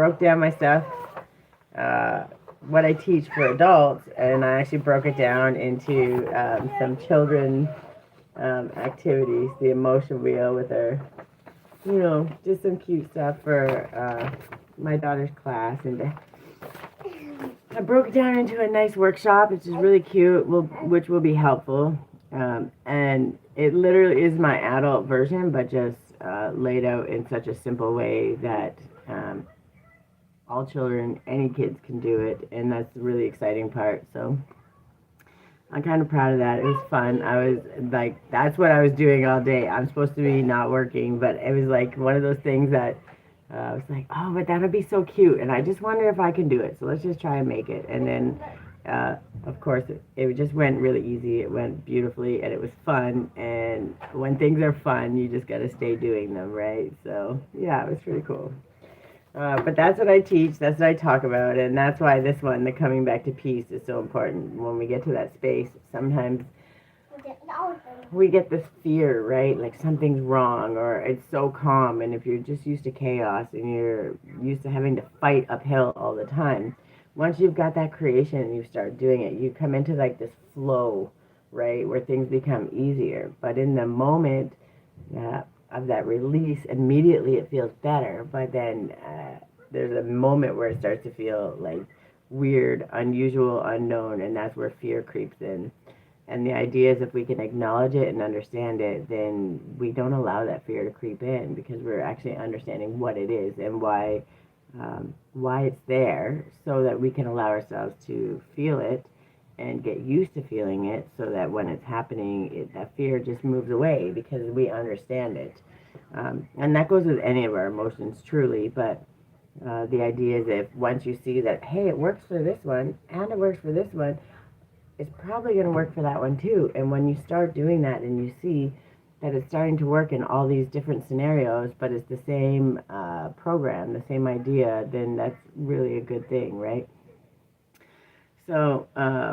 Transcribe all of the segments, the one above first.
broke down my stuff, uh, what I teach for adults, and I actually broke it down into some children activities. The emotion wheel with her, just some cute stuff for my daughter's class, and I broke it down into a nice workshop, which is really cute, which will be helpful. And it literally is my adult version, but just laid out in such a simple way that all children, any kids can do it, and that's the really exciting part. So I'm kind of proud of that. It was fun. I was like, that's what I was doing all day. I'm supposed to be not working, but it was like one of those things that I was like, oh, but that would be so cute. And I just wonder if I can do it. So let's just try and make it. And then, of course, it just went really easy. It went beautifully, and it was fun. And when things are fun, you just got to stay doing them, right? So, yeah, it was pretty cool. But that's what I teach, that's what I talk about, and that's why this one, the coming back to peace, is so important. When we get to that space, sometimes we get this fear, right? Like something's wrong, or it's so calm, and if you're just used to chaos and you're used to having to fight uphill all the time, once you've got that creation and you start doing it, you come into like this flow, right, where things become easier. But in the moment, of that release, immediately it feels better, but then there's a moment where it starts to feel like weird, unusual, unknown, and that's where fear creeps in. And the idea is if we can acknowledge it and understand it, then we don't allow that fear to creep in, because we're actually understanding what it is and why it's there, so that we can allow ourselves to feel it and get used to feeling it, so that when it's happening, that fear just moves away because we understand it. And that goes with any of our emotions, truly. But the idea is, if once you see that, hey, it works for this one and it works for this one, it's probably going to work for that one too. And when you start doing that and you see that it's starting to work in all these different scenarios, but it's the same program, the same idea, then that's really a good thing, right? So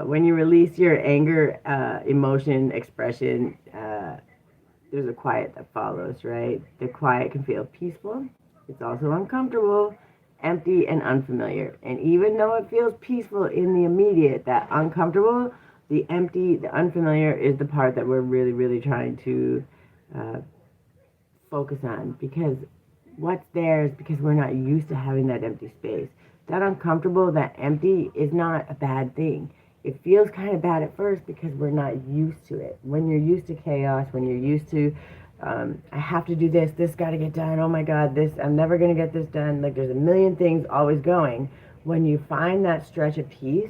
when you release your anger, emotion, expression, there's a quiet that follows, right? The quiet can feel peaceful. It's also uncomfortable, empty, and unfamiliar. And even though it feels peaceful in the immediate, that uncomfortable, the empty, the unfamiliar is the part that we're really, really trying to uh, focus on, because what's there is because we're not used to having that empty space. That uncomfortable, that empty is not a bad thing. It feels kind of bad at first because we're not used to it. When you're used to chaos, when you're used to, I have to do this got to get done, oh my God, I'm never going to get this done. Like there's a million things always going. When you find that stretch of peace,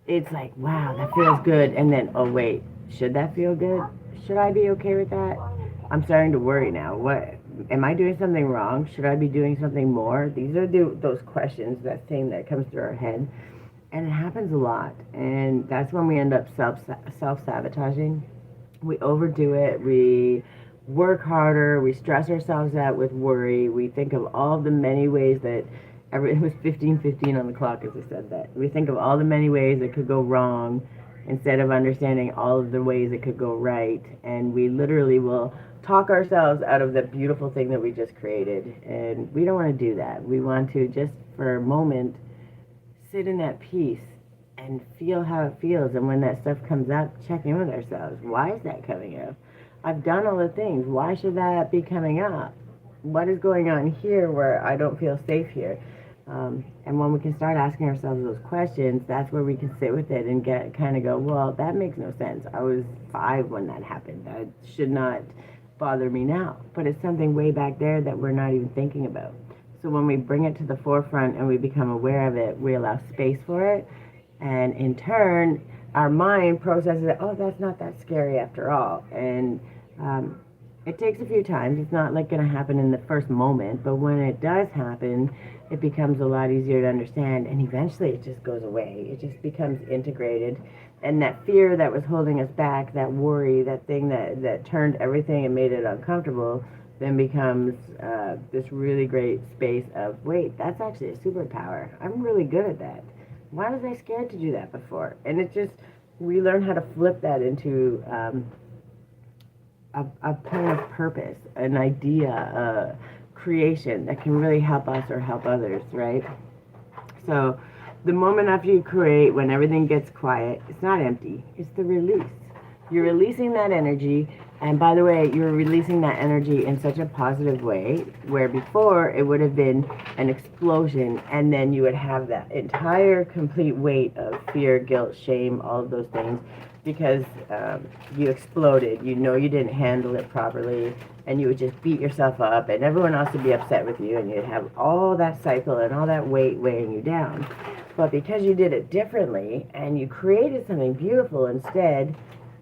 it's like, wow, that feels good. And then, oh wait, should that feel good? Should I be okay with that? I'm starting to worry now. What am I doing something wrong? Should I be doing something more? These are those questions, that thing that comes through our head, and it happens a lot. And that's when we end up self-sabotaging. We overdo it. We work harder. We stress ourselves out with worry. We think of all of the many ways that it was 15:15 on the clock as I said that. We think of all the many ways it could go wrong instead of understanding all of the ways it could go right. And we literally will talk ourselves out of the beautiful thing that we just created. And we don't want to do that. We want to just for a moment sit in that peace and feel how it feels. And when that stuff comes up, check in with ourselves. Why is that coming up? I've done all the things. Why should that be coming up? What is going on here where I don't feel safe here? And when we can start asking ourselves those questions, that's where we can sit with it and get kind of go, well, that makes no sense. I was 5 when that happened. That should not bother me now. But it's something way back there that we're not even thinking about. So when we bring it to the forefront and we become aware of it, we allow space for it. And in turn, our mind processes it, oh, that's not that scary after all. And it takes a few times. It's not like going to happen in the first moment. But when it does happen, it becomes a lot easier to understand. And eventually it just goes away. It just becomes integrated. And that fear that was holding us back, that worry, that thing that turned everything and made it uncomfortable, then becomes this really great space of, wait, that's actually a superpower. I'm really good at that. Why was I scared to do that before? And it just, we learn how to flip that into a point of purpose, an idea, creation that can really help us or help others, right? So the moment after you create, when everything gets quiet, it's not empty, it's the release. You're releasing that energy, and by the way, you're releasing that energy in such a positive way, where before it would have been an explosion, and then you would have that entire complete weight of fear, guilt, shame, all of those things, because you exploded. You know you didn't handle it properly, and you would just beat yourself up, and everyone else would be upset with you, and you'd have all that cycle and all that weight weighing you down. But because you did it differently, and you created something beautiful instead,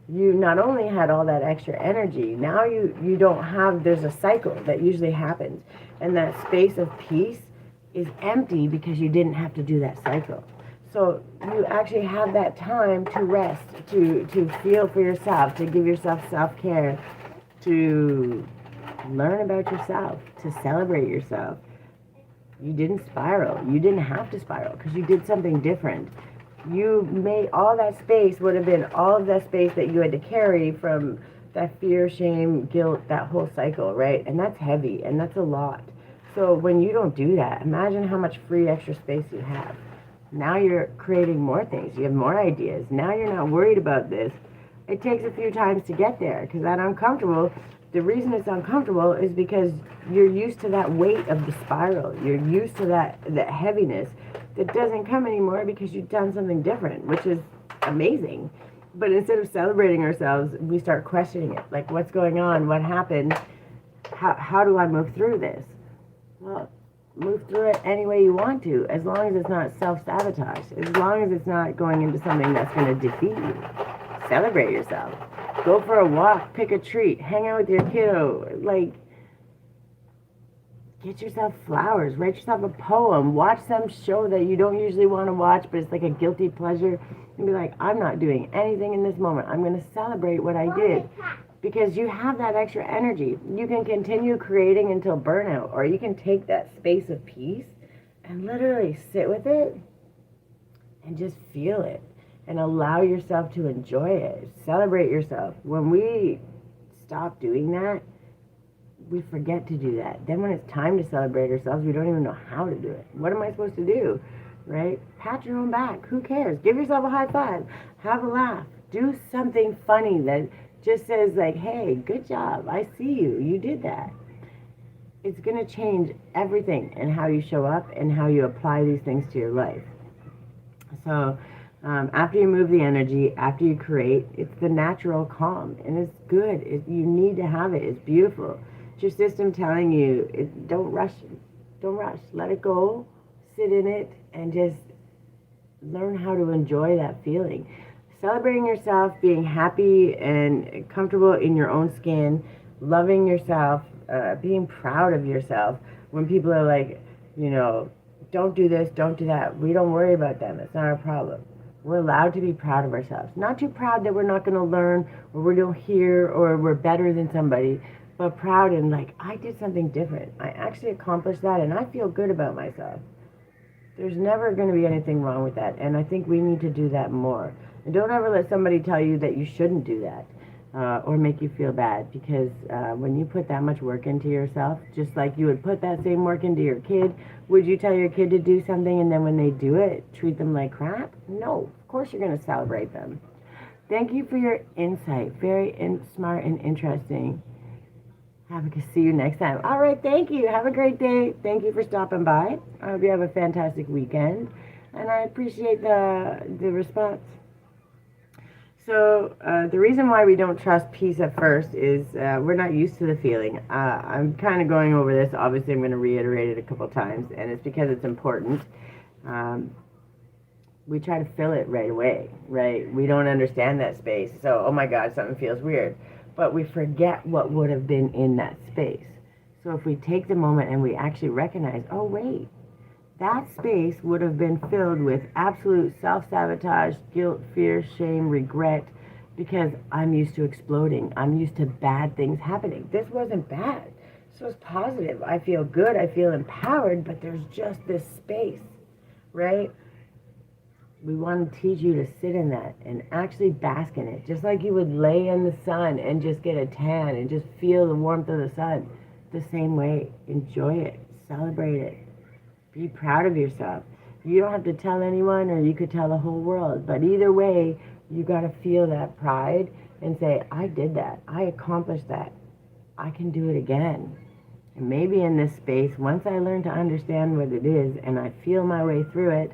you not only had all that extra energy, now you don't have, there's a cycle that usually happens, and that space of peace is empty because you didn't have to do that cycle. So you actually have that time to rest, to feel for yourself, to give yourself self-care, to learn about yourself, to celebrate yourself. You didn't spiral. You didn't have to spiral because you did something different. You made all that space, would have been all of that space that you had to carry from that fear, shame, guilt, that whole cycle, right? And that's heavy, and that's a lot. So when you don't do that, imagine how much free extra space you have. Now you're creating more things. You have more ideas. Now you're not worried about this. It takes a few times to get there because that uncomfortable, the reason it's uncomfortable is because you're used to that weight of the spiral. You're used to that heaviness that doesn't come anymore because you've done something different, which is amazing. But instead of celebrating ourselves, we start questioning it. Like, what's going on? What happened? How do I move through this? Well, move through it any way you want to, as long as it's not self-sabotage, as long as it's not going into something that's going to defeat you. Celebrate yourself. Go for a walk, pick a treat, hang out with your kiddo, like, get yourself flowers, write yourself a poem, watch some show that you don't usually want to watch, but it's like a guilty pleasure, and be like, I'm not doing anything in this moment. I'm going to celebrate what I did. Because you have that extra energy. You can continue creating until burnout, or you can take that space of peace and literally sit with it and just feel it and allow yourself to enjoy it. Celebrate yourself. When we stop doing that, we forget to do that. Then when it's time to celebrate ourselves, we don't even know how to do it. What am I supposed to do? Right? Pat your own back. Who cares? Give yourself a high five. Have a laugh. Do something funny that just says like, hey, good job. I see you. You did that. It's going to change everything in how you show up and how you apply these things to your life. So after you move the energy, after you create, it's the natural calm. And it's good. You need to have it. It's beautiful. It's your system telling you, don't rush. Don't rush. Let it go. Sit in it and just learn how to enjoy that feeling. Celebrating yourself, being happy and comfortable in your own skin, loving yourself, being proud of yourself. When people are like, don't do this, don't do that, we don't worry about them. It's not our problem. We're allowed to be proud of ourselves. Not too proud that we're not going to learn, or we don't hear, or we're better than somebody, but proud and like, I did something different. I actually accomplished that, and I feel good about myself. There's never going to be anything wrong with that, and I think we need to do that more. And don't ever let somebody tell you that you shouldn't do that or make you feel bad, because when you put that much work into yourself, just like you would put that same work into your kid, would you tell your kid to do something and then when they do it, treat them like crap? No, of course you're going to celebrate them. Thank you for your insight. Very smart and interesting. See you next time. All right, thank you. Have a great day. Thank you for stopping by. I hope you have a fantastic weekend, and I appreciate the response. So the reason why we don't trust peace at first is we're not used to the feeling. I'm kind of going over this. Obviously, I'm going to reiterate it a couple times, and it's because it's important. We try to fill it right away, right? We don't understand that space. So, oh my God, something feels weird. But we forget what would have been in that space. So if we take the moment and we actually recognize, oh wait, that space would have been filled with absolute self-sabotage, guilt, fear, shame, regret, because I'm used to exploding. I'm used to bad things happening. This wasn't bad. This was positive. I feel good. I feel empowered, but there's just this space, right? We want to teach you to sit in that and actually bask in it, just like you would lay in the sun and just get a tan and just feel the warmth of the sun. the same way. Enjoy it. Celebrate it. Be proud of yourself. You don't have to tell anyone, or you could tell the whole world. But either way, you got to feel that pride and say, I did that. I accomplished that. I can do it again. And maybe in this space, once I learn to understand what it is and I feel my way through it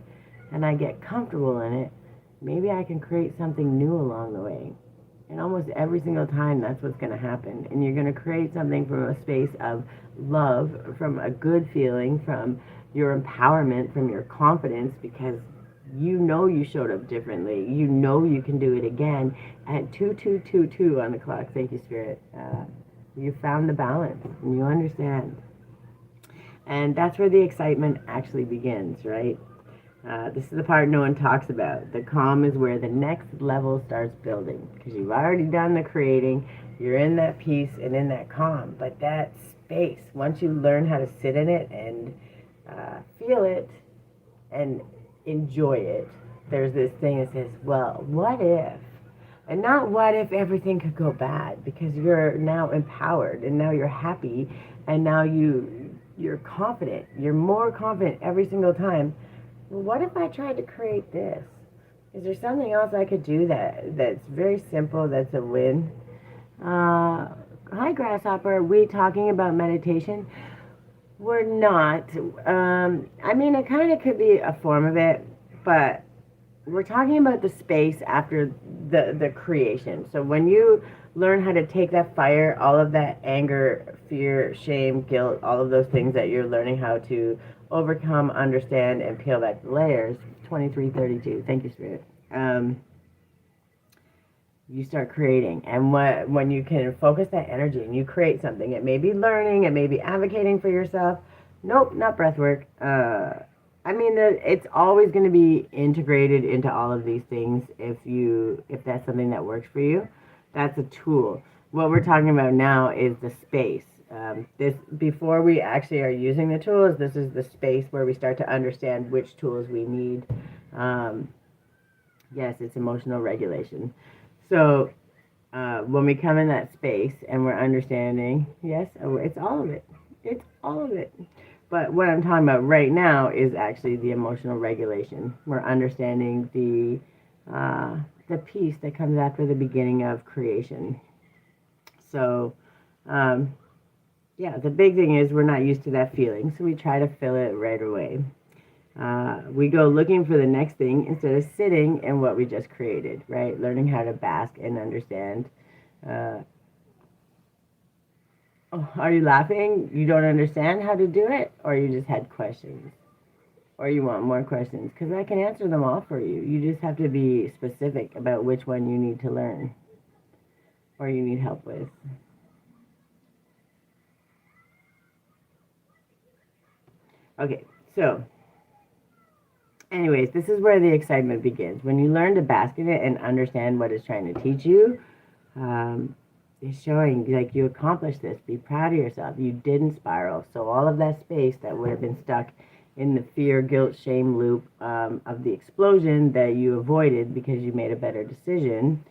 and I get comfortable in it, maybe I can create something new along the way. And almost every single time, that's what's going to happen. And you're going to create something from a space of love, from a good feeling, from your empowerment, from your confidence, because you know you showed up differently. You know you can do it again at 2222 on the clock. Thank you, Spirit. You found the balance and you understand. And that's where the excitement actually begins, right? This is the part no one talks about. The calm is where the next level starts building, because you've already done the creating. You're in that peace and in that calm. But that space, once you learn how to sit in it and feel it and enjoy it, there's this thing that says, well, what if? And not what if everything could go bad, because you're now empowered and now you're happy and now you're confident. You're more confident every single time. Well, what if I tried to create this? Is there something else I could do that's very simple, that's a win? Hi, Grasshopper. Are we talking about meditation? We're not. I mean, it kind of could be a form of it, but we're talking about the space after the creation. So when you learn how to take that fire, all of that anger, fear, shame, guilt, all of those things that you're learning how to overcome, understand, and peel back the layers. 2332. Thank you, Spirit. You start creating. And when you can focus that energy and you create something, it may be learning, it may be advocating for yourself. Nope, not breath work. I mean, it's always going to be integrated into all of these things if that's something that works for you. That's a tool. What we're talking about now is the space. This before we actually are using the tools, this is the space where we start to understand which tools we need. Yes, it's emotional regulation. So when we come in that space and we're understanding, yes, it's all of it. It's all of it. But what I'm talking about right now is actually the emotional regulation. We're understanding the peace that comes after the beginning of creation. So, yeah, the big thing is we're not used to that feeling, so we try to fill it right away. We go looking for the next thing instead of sitting in what we just created, right? Learning how to bask and understand. Are you laughing? You don't understand how to do it? Or you just had questions? Or you want more questions? Because I can answer them all for you. You just have to be specific about which one you need to learn or you need help with. Okay, so anyways, this is where the excitement begins. When you learn to bask in it and understand what it's trying to teach you, it's showing like you accomplished this. Be proud of yourself. You didn't spiral. So all of that space that would have been stuck in the fear, guilt, shame loop of the explosion that you avoided because you made a better decision,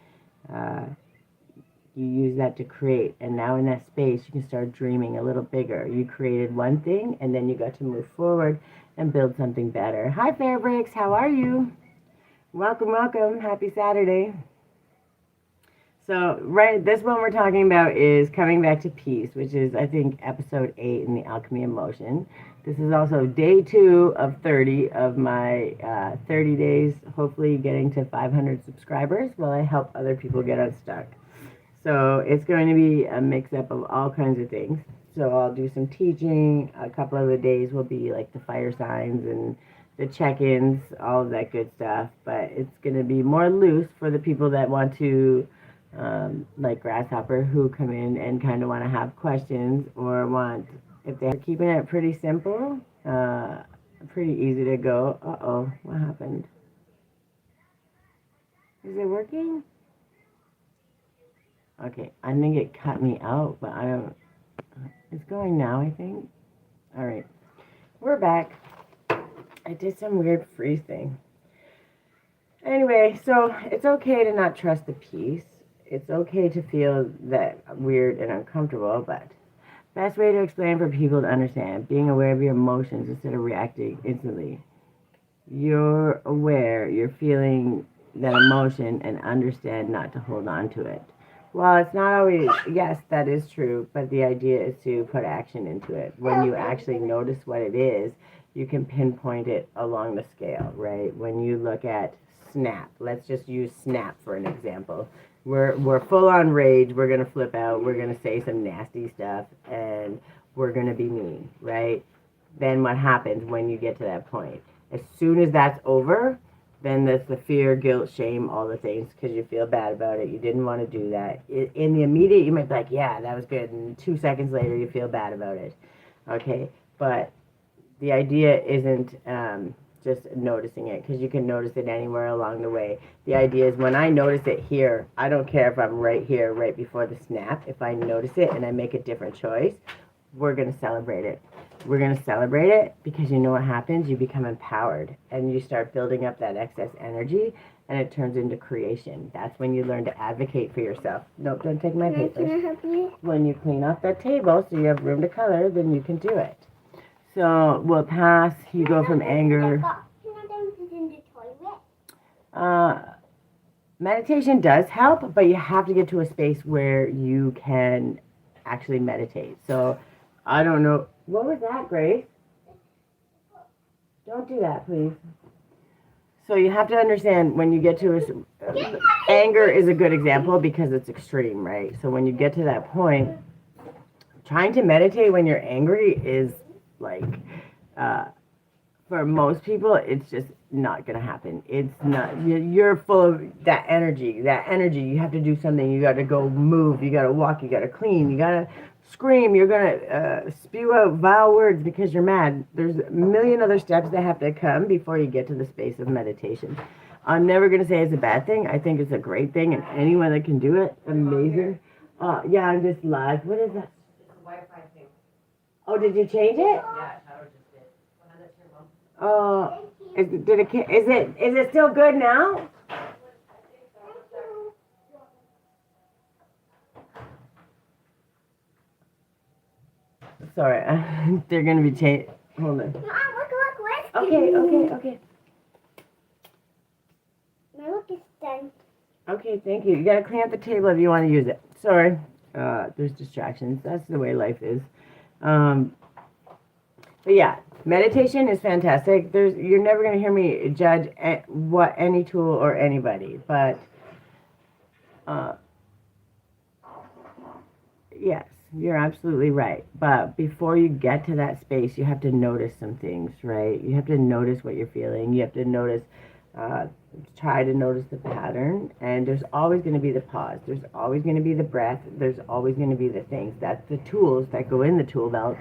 you use that to create. And now in that space, you can start dreaming a little bigger. You created one thing, and then you got to move forward and build something better. Hi, Fairbricks. How are you? Welcome, welcome. Happy Saturday. So, right, this one we're talking about is coming back to peace, which is, I think, episode 8 in the Alchemy Emotion. This is also day 2 of 30 of my 30 days, hopefully getting to 500 subscribers while I help other people get unstuck. So it's going to be a mix-up of all kinds of things. So I'll do some teaching. A couple of the days will be like the fire signs and the check-ins, all of that good stuff. But it's going to be more loose for the people that want to, like Grasshopper, who come in and kind of want to have questions or want, if they're keeping it pretty simple, pretty easy to go. Uh-oh, what happened? Is it working? Okay, I think it cut me out, but I don't, it's going now, I think. All right, we're back. I did some weird freeze thing. Anyway, so it's okay to not trust the peace. It's okay to feel that weird and uncomfortable, but Best way to explain for people to understand, being aware of your emotions instead of reacting instantly. You're aware, you're feeling that emotion and understand not to hold on to it. Well, it's not always, yes, that is true, but the idea is to put action into it. When you actually notice what it is, you can pinpoint it along the scale, right? When you look at snap, let's just use snap for an example. We're full on rage, we're going to flip out, we're going to say some nasty stuff, and we're going to be mean, right? Then what happens when you get to that point? As soon as that's over, then there's the fear, guilt, shame, all the things, because you feel bad about it. You didn't want to do that. In the immediate, you might be like, yeah, that was good. And 2 seconds later, you feel bad about it. Okay? But the idea isn't just noticing it, because you can notice it anywhere along the way. The idea is when I notice it here, I don't care if I'm right here, right before the snap. If I notice it and I make a different choice, we're going to celebrate it. We're going to celebrate it because you know what happens? You become empowered and you start building up that excess energy and it turns into creation. That's when you learn to advocate for yourself. Nope, don't take my papers. Can I help you? When you clean off that table so you have room to color, then you can do it. So we'll pass. You go from anger. Meditation does help, but you have to get to a space where you can actually meditate. So I don't know. What was that, Grace? Don't do that, please. So you have to understand when you get to anger is a good example because it's extreme, right? So when you get to that point, trying to meditate when you're angry is like, for most people, it's just not going to happen. It's not, you're full of that energy, you have to do something, you got to go move, you got to walk, you got to clean, you got to scream, you're going to spew out vile words because you're mad. There's a million other steps that have to come before you get to the space of meditation. I'm never going to say it's a bad thing. I think it's a great thing, and anyone that can do it, amazing. Yeah, I'm just live. What is that? It's a Wi-Fi thing. Oh, did you change it? Yeah, Tyler just did. Well, that's your mom. Is it still good now? Sorry, they're gonna be changed. Hold on. Look. Okay. My work is done. Okay, thank you. You gotta clean up the table if you want to use it. Sorry, there's distractions. That's the way life is. But yeah, meditation is fantastic. You're never gonna hear me judge any tool or anybody, but yes. You're absolutely right. But before you get to that space, you have to notice some things, right? You have to notice what you're feeling. You have to notice, try to notice the pattern. And there's always going to be the pause. There's always going to be the breath. There's always going to be the things. That's the tools that go in the tool belt.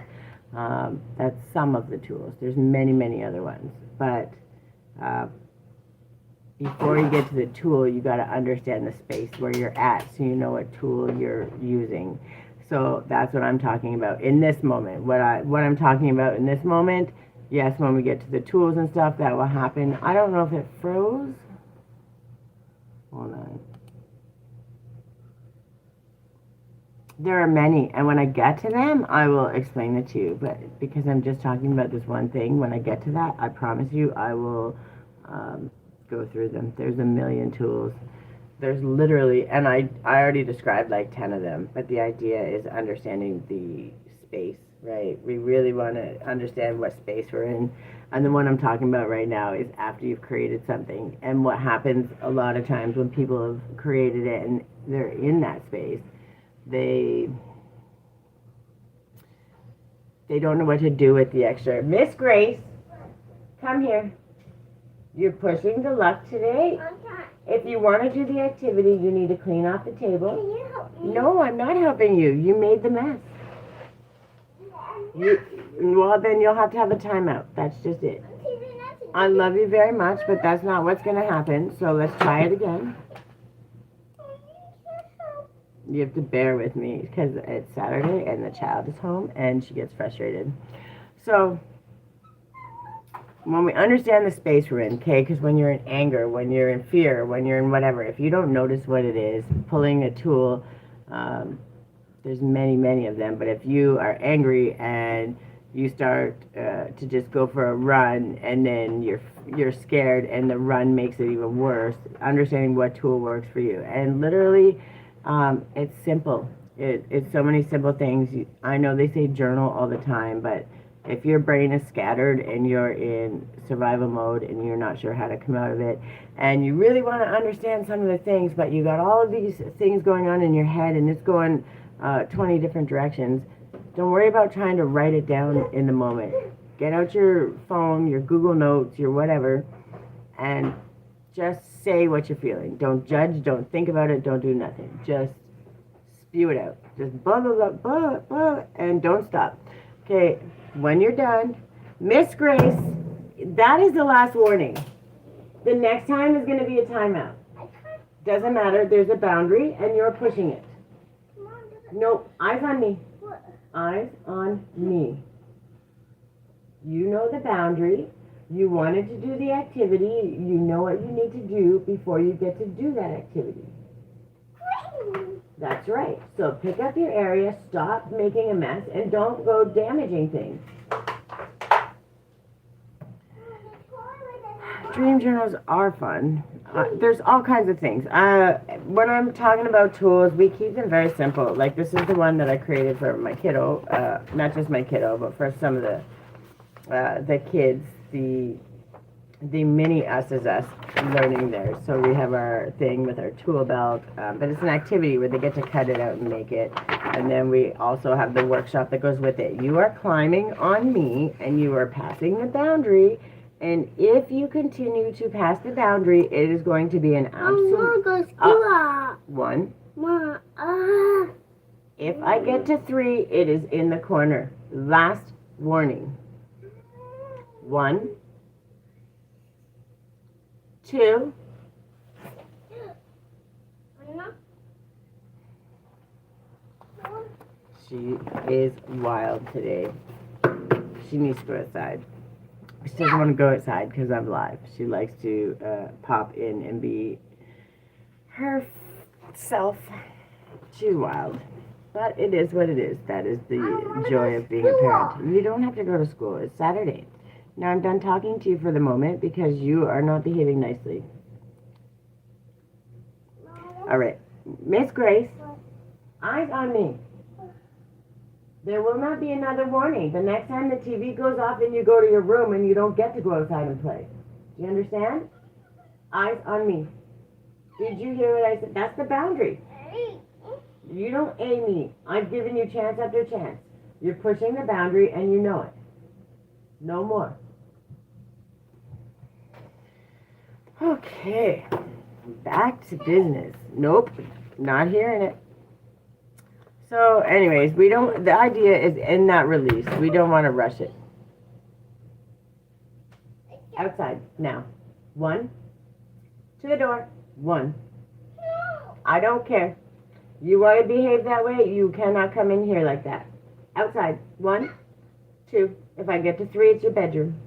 That's some of the tools. There's many, many other ones. But before you get to the tool, you got to understand the space where you're at so you know what tool you're using. So that's what I'm talking about in this moment. What I'm talking about in this moment, yes, when we get to the tools and stuff, that will happen. I don't know if it froze. Hold on. There are many, and when I get to them, I will explain it to you. But because I'm just talking about this one thing, when I get to that, I promise you I will go through them. There's a million tools. There's literally, and I already described like 10 of them, but the idea is understanding the space, right? We really want to understand what space we're in. And the one I'm talking about right now is after you've created something. And what happens a lot of times when people have created it and they're in that space, they don't know what to do with the extra. Miss Grace, come here. You're pushing the luck today. If you want to do the activity, you need to clean off the table. Can you help me? No, I'm not helping you. You made the mess. Well, then you'll have to have a timeout. That's just it. I love you very much, but that's not what's going to happen. So let's try it again. You have to bear with me because it's Saturday and the child is home and she gets frustrated. So when we understand the space we're in, okay, because when you're in anger, when you're in fear, when you're in whatever, if you don't notice what it is, pulling a tool There's many, many of them. But if you are angry and you start to just go for a run, and then you're scared, and the run makes it even worse. Understanding what tool works for you, and literally, it's simple. It's so many simple things. I know they say journal all the time, but if your brain is scattered and you're in survival mode and you're not sure how to come out of it, and you really want to understand some of the things, but you got all of these things going on in your head and it's going 20 different directions, don't worry about trying to write it down in the moment. Get out your phone, your Google Notes, your whatever, and just say what you're feeling. Don't judge, don't think about it, don't do nothing. Just spew it out. Just blah, blah, blah, blah, blah, and don't stop. Okay, when you're done, Miss Grace, that is the last warning. The next time is going to be a timeout. Doesn't matter, there's a boundary, and you're pushing it. Nope, eyes on me. Eyes on me. You know the boundary. You wanted to do the activity. You know what you need to do before you get to do that activity. That's right. So pick up your area, stop making a mess, and don't go damaging things. Dream journals are fun. There's all kinds of things. When I'm talking about tools, we keep them very simple. Like this is the one that I created for my kiddo, not just my kiddo, but for some of the kids, the mini us is us learning there. So we have our thing with our tool belt, but it's an activity where they get to cut it out and make it. And then we also have the workshop that goes with it. You are climbing on me and you are passing the boundary. And if you continue to pass the boundary, it is going to be an absolute... One. If I get to 3, it is in the corner. Last warning. 1, 2. She is wild today. She needs to go outside. She doesn't want to go outside because I'm live. She likes to pop in and be herself. She's wild. But it is what it is. That is the joy of being a parent. You don't have to go to school. It's Saturday. Now I'm done talking to you for the moment because you are not behaving nicely. All right. Miss Grace, eyes on me. There will not be another warning. The next time the TV goes off and you go to your room and you don't get to go outside and play. Do you understand? Eyes on me. Did you hear what I said? That's the boundary. You don't aim me. I've given you chance after chance. You're pushing the boundary and you know it. No more. Okay. Back to business. Nope. Not hearing it. So anyways, the idea is in that release. We don't want to rush it. Outside, now. 1, to the door. 1. I don't care. You want to behave that way, you cannot come in here like that. Outside, 1, 2. If I get to 3, it's your bedroom.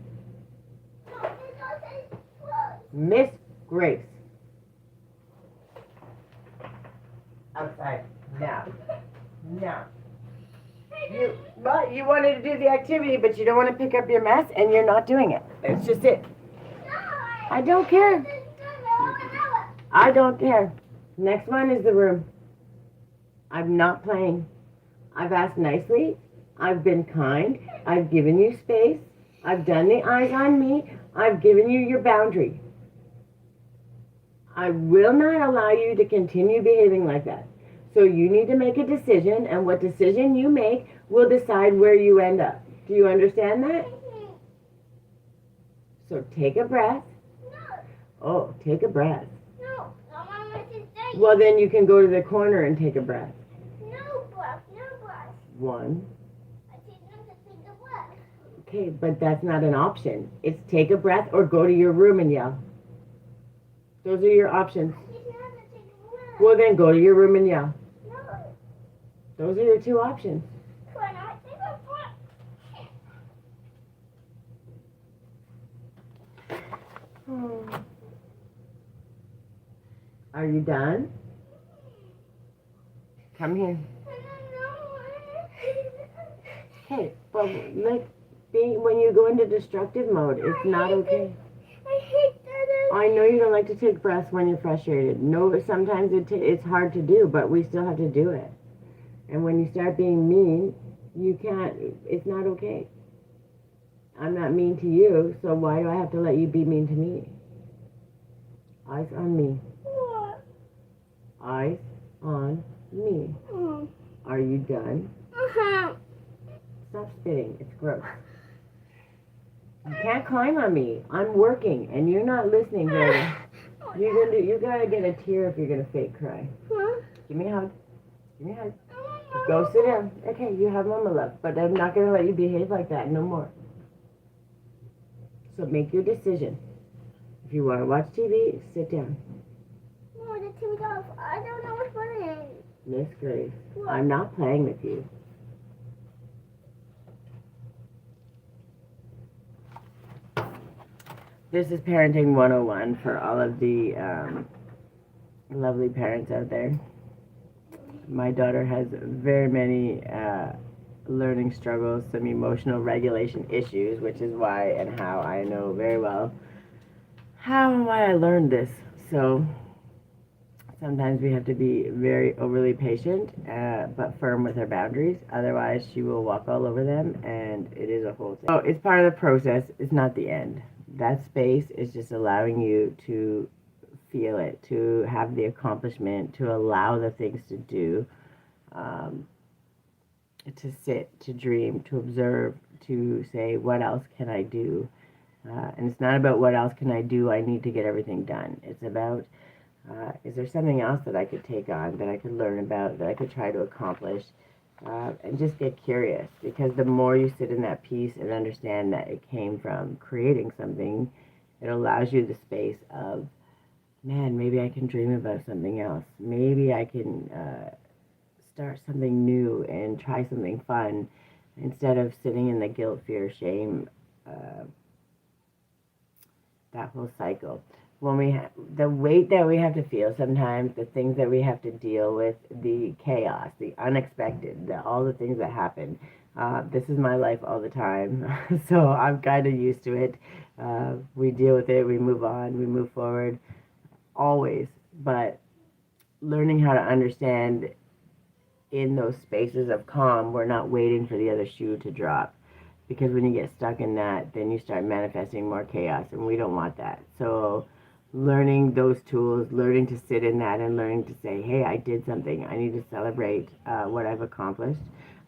Miss Grace. Outside, now. No. You wanted to do the activity, but you don't want to pick up your mess, and you're not doing it. That's just it. I don't care. I don't care. Next one is the room. I'm not playing. I've asked nicely. I've been kind. I've given you space. I've done the eyes on me. I've given you your boundary. I will not allow you to continue behaving like that. So you need to make a decision, and what decision you make will decide where you end up. Do you understand that? So take a breath. Oh, take a breath. Well, then you can go to the corner and take a breath. No breath. 1. Okay, but that's not an option. It's take a breath or go to your room and yell. Those are your options. Well, then go to your room and yell. Those are your 2 options. Are you done? Come here. Okay, but like when you go into destructive mode, it's not okay. I hate that. I know you don't like to take breaths when you're frustrated. No, sometimes it's hard to do, but we still have to do it. And when you start being mean, you can't, it's not okay. I'm not mean to you, so why do I have to let you be mean to me? Eyes on me. What? Eyes on me. Mm. Are you done? Uh-huh. Stop spitting. It's gross. You can't climb on me. I'm working, and you're not listening very. You gotta get a tear if you're gonna fake cry. Huh? Give me a hug. Give me a hug. Go sit down. Okay, you have mama love, but I'm not gonna let you behave like that no more. So make your decision. If you want to watch TV, sit down. No, the TV's off. I don't know what's running. Miss Grace, What? I'm not playing with you. This is Parenting 101 for all of the lovely parents out there. My daughter has very many learning struggles, some emotional regulation issues, which is why and how I know very well how and why I learned this. So sometimes we have to be very overly patient, but firm with her boundaries. Otherwise, she will walk all over them, and it is a whole thing. So it's part of the process. It's not the end. That space is just allowing you to feel it, to have the accomplishment, to allow the things to do, to sit, to dream, to observe, to say, what else can I do? And it's not about what else can I do, I need to get everything done. It's about, is there something else that I could take on, that I could learn about, that I could try to accomplish? And just get curious, because the more you sit in that peace and understand that it came from creating something, it allows you the space of, man, maybe I can dream about something else. Maybe I can start something new and try something fun instead of sitting in the guilt, fear, shame, that whole cycle. When we the weight that we have to feel sometimes, the things that we have to deal with, the chaos, the unexpected, all the things that happen. This is my life all the time, so I'm kind of used to it. We deal with it, we move on, we move forward, always. But learning how to understand in those spaces of calm, we're not waiting for the other shoe to drop. Because when you get stuck in that, then you start manifesting more chaos, and we don't want that. So learning those tools, learning to sit in that, and learning to say, hey, I did something. I need to celebrate what I've accomplished.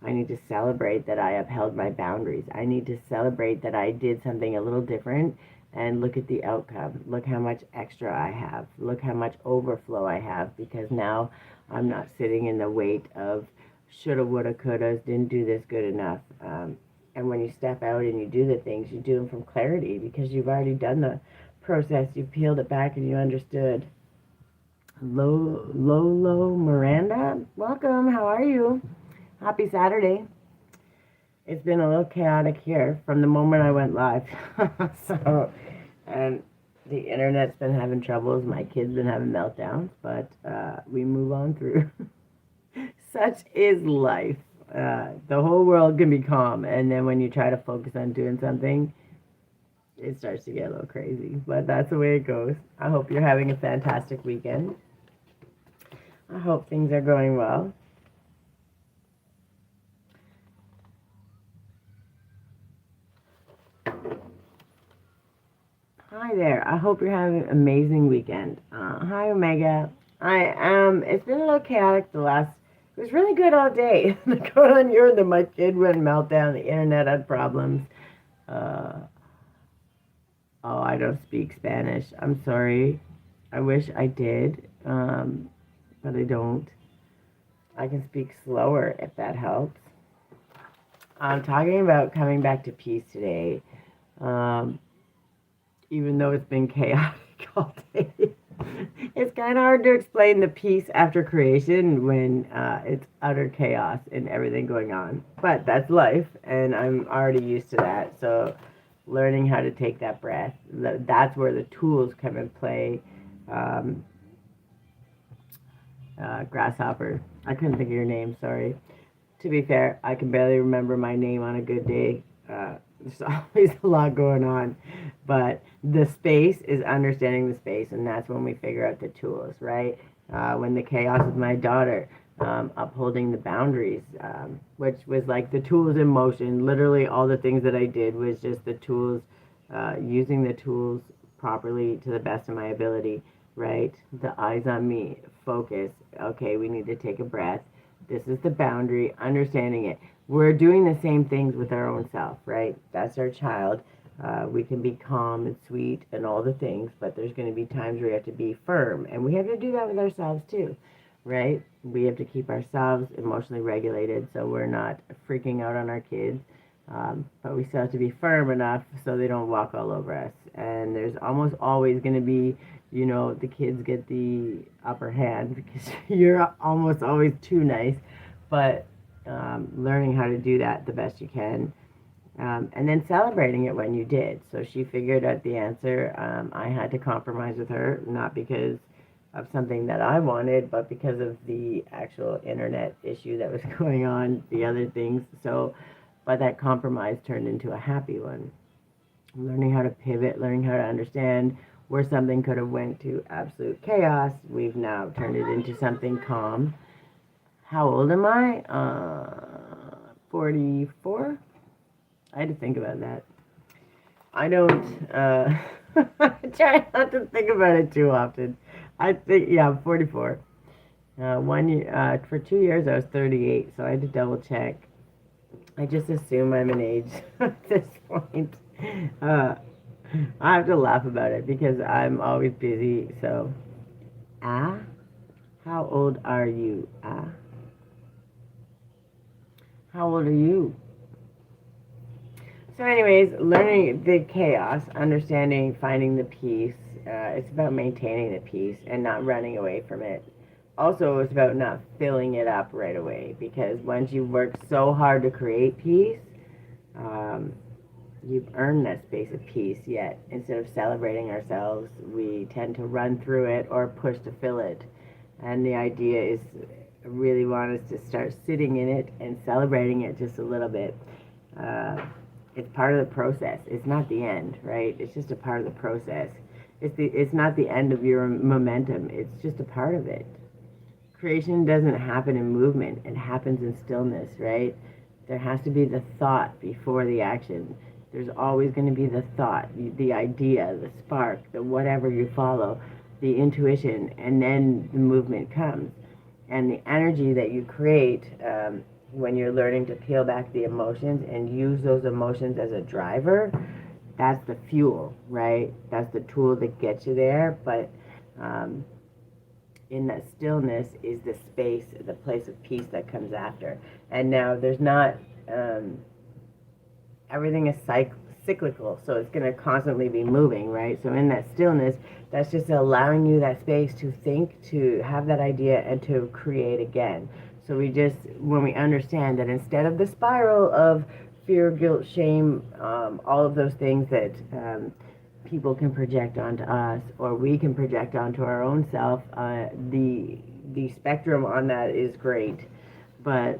I need to celebrate that I upheld my boundaries. I need to celebrate that I did something a little different, and look at the outcome. Look how much extra I have. Look how much overflow I have, because now I'm not sitting in the weight of shoulda, woulda, coulda, didn't do this good enough. And when you step out and you do the things, you do them from clarity, because you've already done the process. You've peeled it back and you understood. Lolo Miranda, welcome. How are you? Happy Saturday. It's been a little chaotic here from the moment I went live. So, and the internet's been having troubles. My kids been having meltdowns, but we move on through. Such is life. The whole world can be calm, and then when you try to focus on doing something, it starts to get a little crazy. But that's the way it goes. I hope you're having a fantastic weekend. I hope things are going well. Hi there. I hope you're having an amazing weekend. Hi, Omega. It's been a little chaotic it was really good all day. Going on here, then my kid went meltdown, the internet had problems. Oh, I don't speak Spanish. I'm sorry. I wish I did, but I don't. I can speak slower if that helps. I'm talking about coming back to peace today, even though it's been chaotic all day. It's kind of hard to explain the peace after creation when it's utter chaos and everything going on. But that's life, and I'm already used to that. So learning how to take that breath, that's where the tools come in play. Grasshopper, I couldn't think of your name, sorry. To be fair, I can barely remember my name on a good day. There's always a lot going on. But the space is understanding the space, and that's when we figure out the tools, right? When the chaos with my daughter, upholding the boundaries, which was like the tools in motion. Literally, all the things that I did was just the tools, using the tools properly to the best of my ability, right? The eyes on me, focus. Okay, we need to take a breath. This is the boundary, understanding it. We're doing the same things with our own self, right? That's our child. We can be calm and sweet and all the things, but there's going to be times where we have to be firm. And we have to do that with ourselves too, right? We have to keep ourselves emotionally regulated so we're not freaking out on our kids. But we still have to be firm enough so they don't walk all over us. And there's almost always going to be, the kids get the upper hand because you're almost always too nice. But learning how to do that the best you can. And then celebrating it when you did. So she figured out the answer. I had to compromise with her, not because of something that I wanted, but because of the actual internet issue that was going on, the other things. So, but that compromise turned into a happy one. Learning how to pivot, learning how to understand where something could have went to absolute chaos, we've now turned it into something calm. How old am I? 44? I had to think about that. I don't, I try not to think about it too often. I think, yeah, I'm 44. 1 year, for 2 years I was 38, so I had to double check. I just assume I'm an age at this point. I have to laugh about it because I'm always busy, so. How old are you? How old are you? So anyways, learning the chaos, understanding, finding the peace. It's about maintaining the peace and not running away from it. Also, it's about not filling it up right away because once you've worked so hard to create peace, you've earned that space of peace. Yet, instead of celebrating ourselves, we tend to run through it or push to fill it. And the idea is, I really want us to start sitting in it and celebrating it just a little bit. It's part of the process. It's not the end, right? It's just a part of the process. It's not the end of your momentum. It's just a part of it. Creation doesn't happen in movement. It happens in stillness, right? There has to be the thought before the action. There's always going to be the thought, the idea, the spark, the whatever you follow, the intuition, and then the movement comes. And the energy that you create when you're learning to peel back the emotions and use those emotions as a driver, that's the fuel, right? That's the tool that gets you there. But in that stillness is the space, the place of peace that comes after. And now there's not, everything is cyclical, so it's going to constantly be moving, right? So in that stillness, that's just allowing you that space to think, to have that idea, and to create again. So when we understand that instead of the spiral of fear, guilt, shame, all of those things that people can project onto us, or we can project onto our own self, the spectrum on that is great. But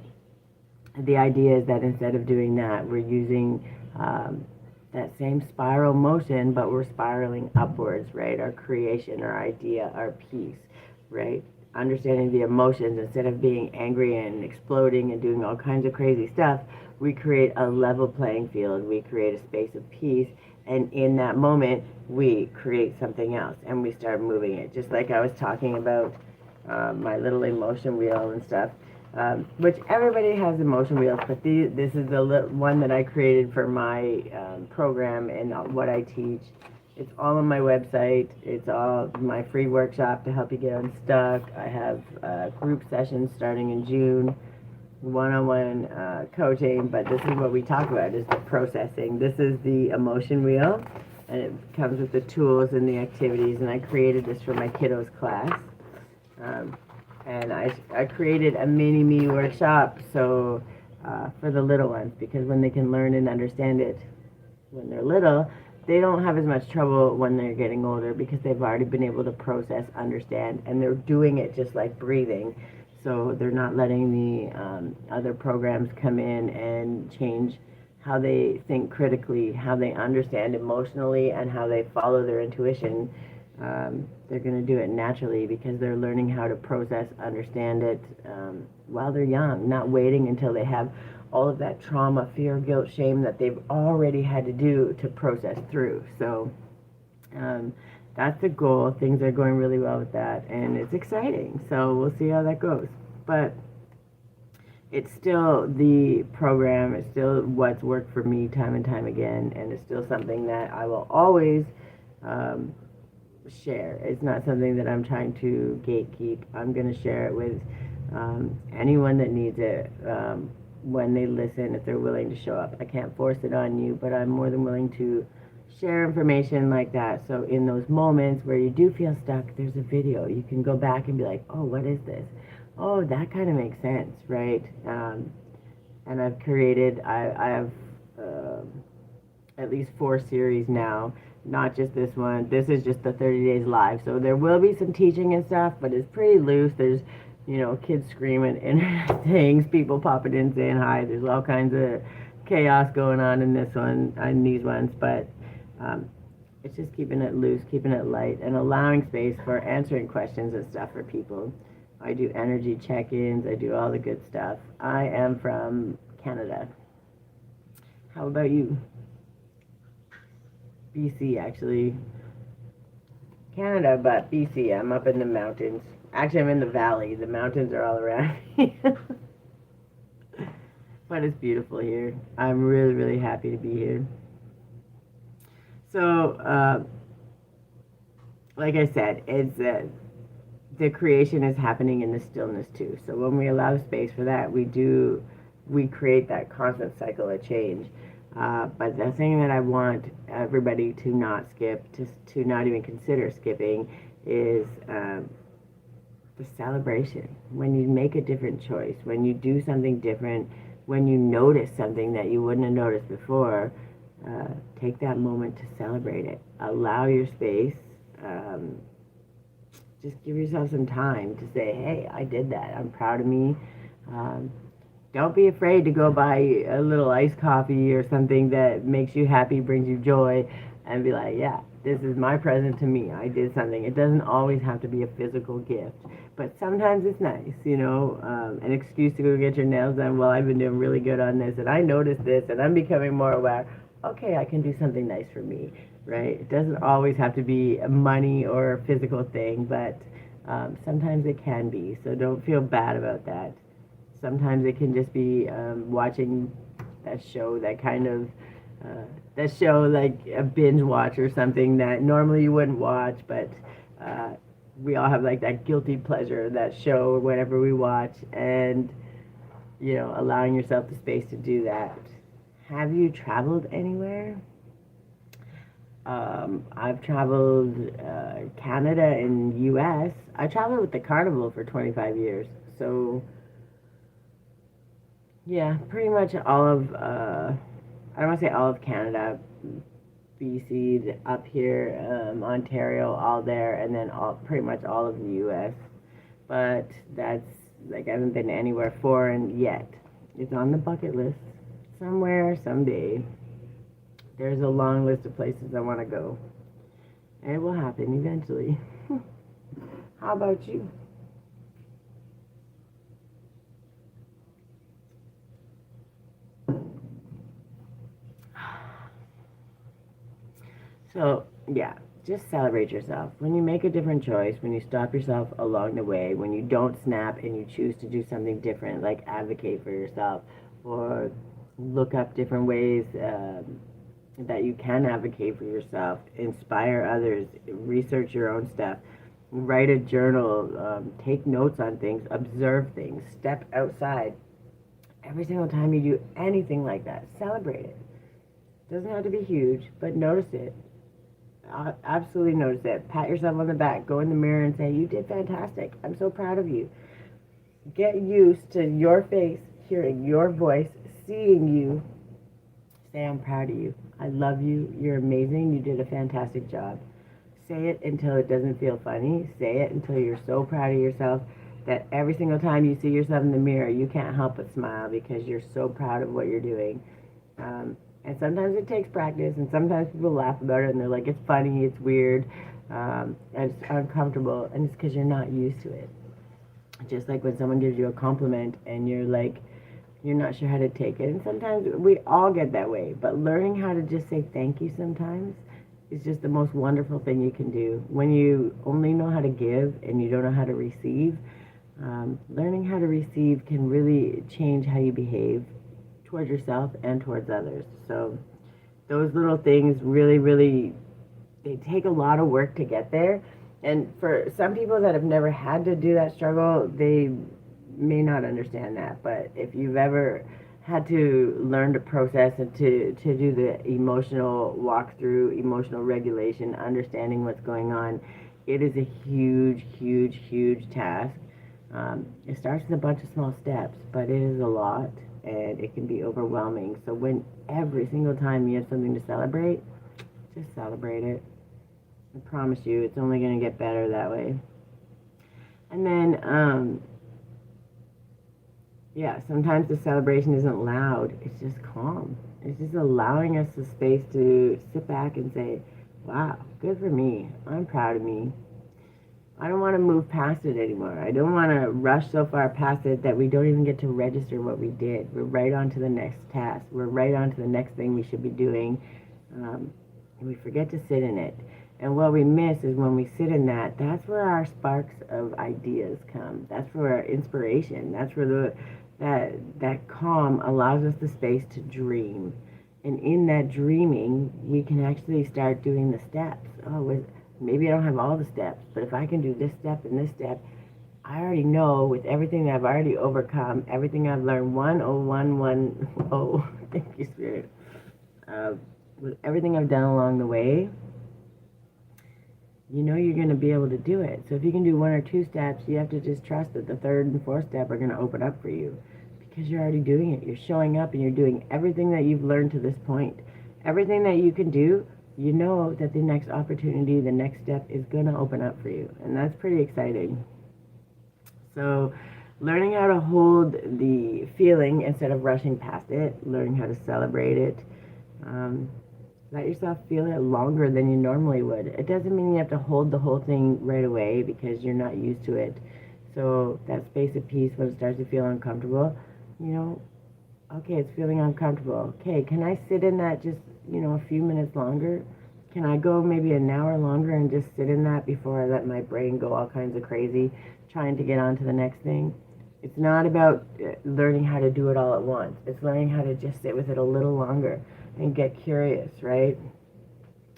the idea is that instead of doing that, we're using that same spiral motion, but we're spiraling upwards, right? Our creation, our idea, our peace, right? Understanding the emotions, instead of being angry and exploding and doing all kinds of crazy stuff, we create a level playing field. We create a space of peace, and in that moment, we create something else, and we start moving it. Just like I was talking about my little emotion wheel and stuff, which everybody has emotion wheels, but this is the one that I created for my program and what I teach. It's all on my website. It's all my free workshop to help you get unstuck. I have group sessions starting in June, one-on-one coaching, but this is what we talk about, is the processing. This is the emotion wheel, and it comes with the tools and the activities, and I created this for my kiddos class. And I created a mini-me workshop so for the little ones, because when they can learn and understand it when they're little, they don't have as much trouble when they're getting older because they've already been able to process, understand, and they're doing it just like breathing. So they're not letting the other programs come in and change how they think critically, how they understand emotionally, and how they follow their intuition. They're going to do it naturally because they're learning how to process, understand it while they're young, not waiting until they have all of that trauma, fear, guilt, shame that they've already had to do to process through. So that's the goal. Things are going really well with that, and it's exciting. So we'll see how that goes. But it's still the program. It's still what's worked for me time and time again, and it's still something that I will always share. It's not something that I'm trying to gatekeep. I'm going to share it with anyone that needs it when they listen, if they're willing to show up. I can't force it on you, but I'm more than willing to share information like that. So in those moments where you do feel stuck, there's a video. You can go back and be like, oh, what is this? Oh, that kind of makes sense, right? And I've created, I have at least 4 series now, not just this one. This is just the 30 days live. So there will be some teaching and stuff, but it's pretty loose. There's, you know, kids screaming, internet things, people popping in saying hi. There's all kinds of chaos going on in this one, in these ones, but it's just keeping it loose, keeping it light, and allowing space for answering questions and stuff for people. I do energy check-ins. I do all the good stuff. I am from Canada. How about you? BC, actually. Canada, but BC. I'm up in the mountains. Actually, I'm in the valley. The mountains are all around me. But it's beautiful here. I'm really, really happy to be here. So, like I said, it's the creation is happening in the stillness too. So when we allow space for that, we create that constant cycle of change. But the thing that I want everybody to not skip, to not even consider skipping, is the celebration. When you make a different choice, when you do something different, when you notice something that you wouldn't have noticed before, take that moment to celebrate it. Allow your space. Just give yourself some time to say, hey, I did that. I'm proud of me. Don't be afraid to go buy a little iced coffee or something that makes you happy, brings you joy, and be like, yeah, this is my present to me. I did something. It doesn't always have to be a physical gift, but sometimes it's nice, you know, an excuse to go get your nails done. Well, I've been doing really good on this, and I noticed this, and I'm becoming more aware. Okay, I can do something nice for me, right? It doesn't always have to be a money or a physical thing, but sometimes it can be. So don't feel bad about that. Sometimes it can just be watching that show, that show like a binge watch or something that normally you wouldn't watch, but we all have like that guilty pleasure, that show, whatever we watch, and, you know, allowing yourself the space to do that. Have you traveled anywhere? I've traveled Canada and U.S. I traveled with the Carnival for 25 years, so yeah, pretty much all of, I don't want to say all of Canada, BC, up here, Ontario, all there, and then pretty much all of the U.S. But that's, like, I haven't been anywhere foreign yet. It's on the bucket list. Somewhere, someday. There's a long list of places I want to go. And it will happen eventually. How about you? So, yeah, just celebrate yourself. When you make a different choice, when you stop yourself along the way, when you don't snap and you choose to do something different, like advocate for yourself or look up different ways that you can advocate for yourself, inspire others, research your own stuff, write a journal, take notes on things, observe things, step outside. Every single time you do anything like that, celebrate it. Doesn't have to be huge, but notice it. Absolutely notice it. Pat yourself on the back. Go in the mirror and say, you did fantastic. I'm so proud of you. Get used to your face, hearing your voice, seeing you. Say, I'm proud of you. I love you. You're amazing. You did a fantastic job. Say it until it doesn't feel funny. Say it until you're so proud of yourself that every single time you see yourself in the mirror, you can't help but smile because you're so proud of what you're doing. And sometimes it takes practice, and sometimes people laugh about it and they're like, it's funny, it's weird, and it's uncomfortable, and it's because you're not used to it. Just like when someone gives you a compliment and you're like, you're not sure how to take it. And sometimes we all get that way, but learning how to just say thank you sometimes is just the most wonderful thing you can do. When you only know how to give and you don't know how to receive, learning how to receive can really change how you behave towards yourself and towards others. So those little things really, really, they take a lot of work to get there. And for some people that have never had to do that struggle, they may not understand that. But if you've ever had to learn to process and to do the emotional walkthrough, emotional regulation, understanding what's going on, it is a huge, huge, huge task. It starts with a bunch of small steps, but it is a lot and it can be overwhelming. So when every single time you have something to celebrate, just celebrate it. I promise you, it's only going to get better that way. And then, yeah, sometimes the celebration isn't loud. It's just calm. It's just allowing us the space to sit back and say, wow, good for me. I'm proud of me. I don't want to move past it anymore. I don't want to rush so far past it that we don't even get to register what we did. We're right on to the next task. We're right on to the next thing we should be doing. And we forget to sit in it. And what we miss is when we sit in that, that's where our sparks of ideas come. That's where our inspiration, that's where that calm allows us the space to dream. And in that dreaming, we can actually start doing the steps. Maybe I don't have all the steps, but if I can do this step and this step, I already know with everything that I've already overcome, everything I've learned, 10110, thank you, Spirit, with everything I've done along the way, you know you're going to be able to do it. So if you can do 1 or 2 steps, you have to just trust that the 3rd and 4th step are going to open up for you because you're already doing it. You're showing up and you're doing everything that you've learned to this point. Everything that you can do, you know that the next opportunity, the next step is going to open up for you. And that's pretty exciting. So learning how to hold the feeling instead of rushing past it, learning how to celebrate it. Let yourself feel it longer than you normally would. It doesn't mean you have to hold the whole thing right away because you're not used to it. So that space of peace, when it starts to feel uncomfortable, okay, it's feeling uncomfortable. Okay, can I sit in that just, a few minutes longer? Can I go maybe an hour longer and just sit in that before I let my brain go all kinds of crazy, trying to get on to the next thing? It's not about learning how to do it all at once. It's learning how to just sit with it a little longer and get curious, right?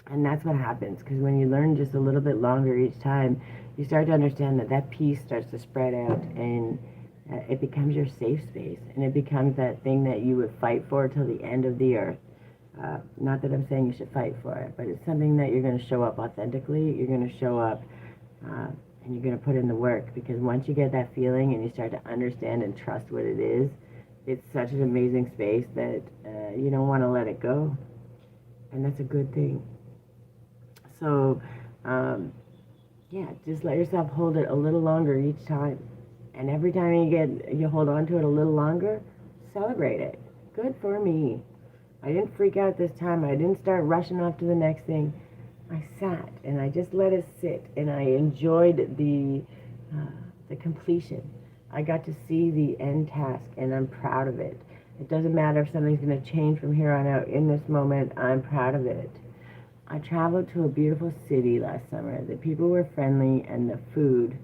And that's what happens, because when you learn just a little bit longer each time, you start to understand that peace starts to spread out, and it becomes your safe space, and it becomes that thing that you would fight for till the end of the earth. Not that I'm saying you should fight for it, but it's something that you're going to show up authentically. You're going to show up and you're going to put in the work, because once you get that feeling and you start to understand and trust what it is, it's such an amazing space that you don't want to let it go. And that's a good thing. So, just let yourself hold it a little longer each time. And every time you hold on to it a little longer, celebrate it. Good for me. I didn't freak out this time. I didn't start rushing off to the next thing. I sat and I just let it sit, and I enjoyed the completion. I got to see the end task, and I'm proud of it. It doesn't matter if something's going to change from here on out. In this moment, I'm proud of it. I traveled to a beautiful city last summer. The people were friendly, and the food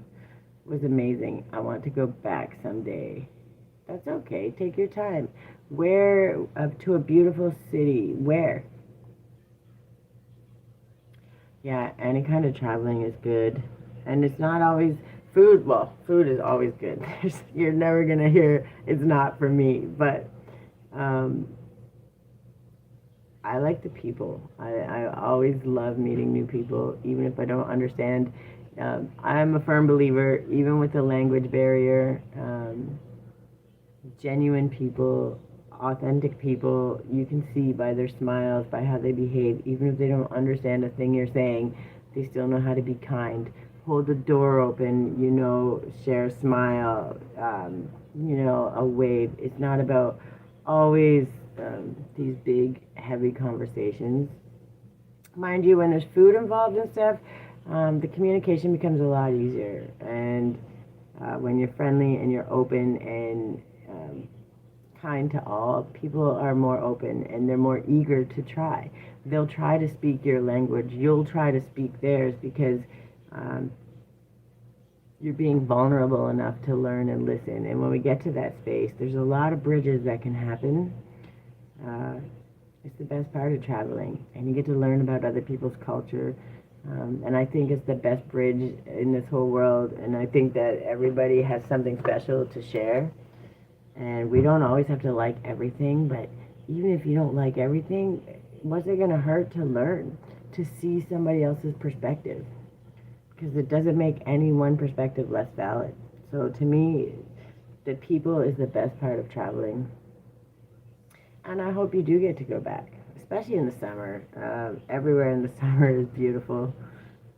was amazing. I want to go back someday. That's okay. Take your time. Where to a beautiful city? Where? Yeah, any kind of traveling is good. And it's not always food. Well, food is always good. You're never going to hear it's not for me. But I like the people. I always love meeting new people, even if I don't understand. I'm a firm believer, even with the language barrier, genuine people, authentic people, you can see by their smiles, by how they behave, even if they don't understand a thing you're saying, they still know how to be kind. hold the door open, share a smile, a wave. It's not about always these big, heavy conversations. Mind you, when there's food involved and stuff, the communication becomes a lot easier. And when you're friendly and you're open and kind to all, people are more open and they're more eager to try. They'll try to speak your language. You'll try to speak theirs because you're being vulnerable enough to learn and listen. And when we get to that space, there's a lot of bridges that can happen. It's the best part of traveling, and you get to learn about other people's culture. And I think it's the best bridge in this whole world. And I think that everybody has something special to share. And we don't always have to like everything, but even if you don't like everything, what's it going to hurt to learn, to see somebody else's perspective? Because it doesn't make any one perspective less valid. So to me, the people is the best part of traveling. And I hope you do get to go back, especially in the summer. Everywhere in the summer is beautiful.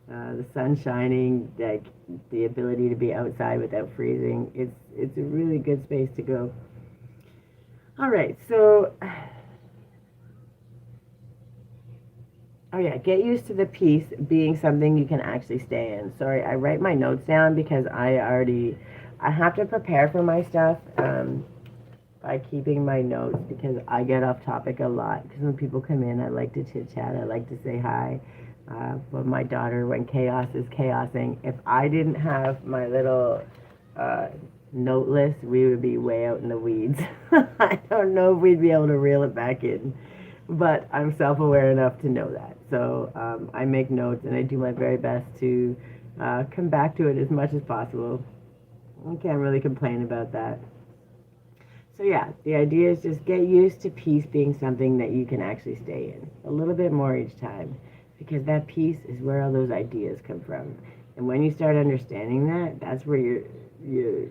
The sun shining, like the ability to be outside without freezing. It's a really good space to go. All right, so get used to the peace being something you can actually stay in. Sorry, I write my notes down because I have to prepare for my stuff by keeping my notes because I get off topic a lot. Because when people come in, I like to chit chat. I like to say hi. But my daughter, when chaos is chaosing, if I didn't have my little note list, we would be way out in the weeds. I don't know if we'd be able to reel it back in, but I'm self-aware enough to know that. So I make notes and I do my very best to come back to it as much as possible. I can't really complain about that. So yeah, the idea is just get used to peace being something that you can actually stay in a little bit more each time. Because that peace is where all those ideas come from. And when you start understanding that, that's where your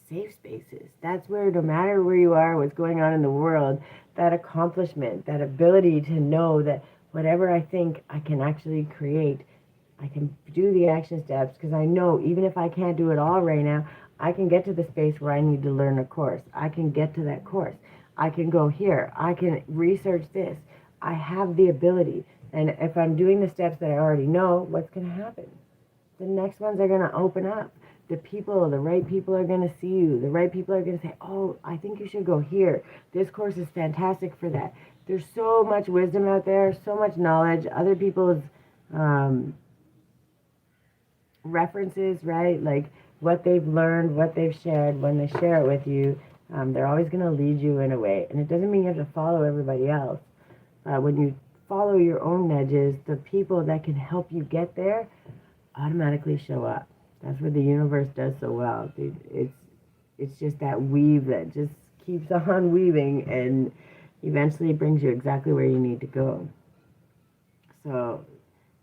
safe space is. That's where, no matter where you are, what's going on in the world, that accomplishment, that ability to know that whatever I think I can actually create, I can do the action steps because I know even if I can't do it all right now, I can get to the space where I need to learn a course. I can get to that course. I can go here. I can research this. I have the ability. And if I'm doing the steps that I already know, what's going to happen? The next ones are going to open up. The right people are going to see you. The right people are going to say, oh, I think you should go here. This course is fantastic for that. There's so much wisdom out there, so much knowledge, other people's references, right? Like what they've learned, what they've shared. When they share it with you, they're always going to lead you in a way. And it doesn't mean you have to follow everybody else. When you follow your own nudges, the people that can help you get there automatically show up. That's what the universe does so well. It's just that weave that just keeps on weaving and eventually brings you exactly where you need to go. So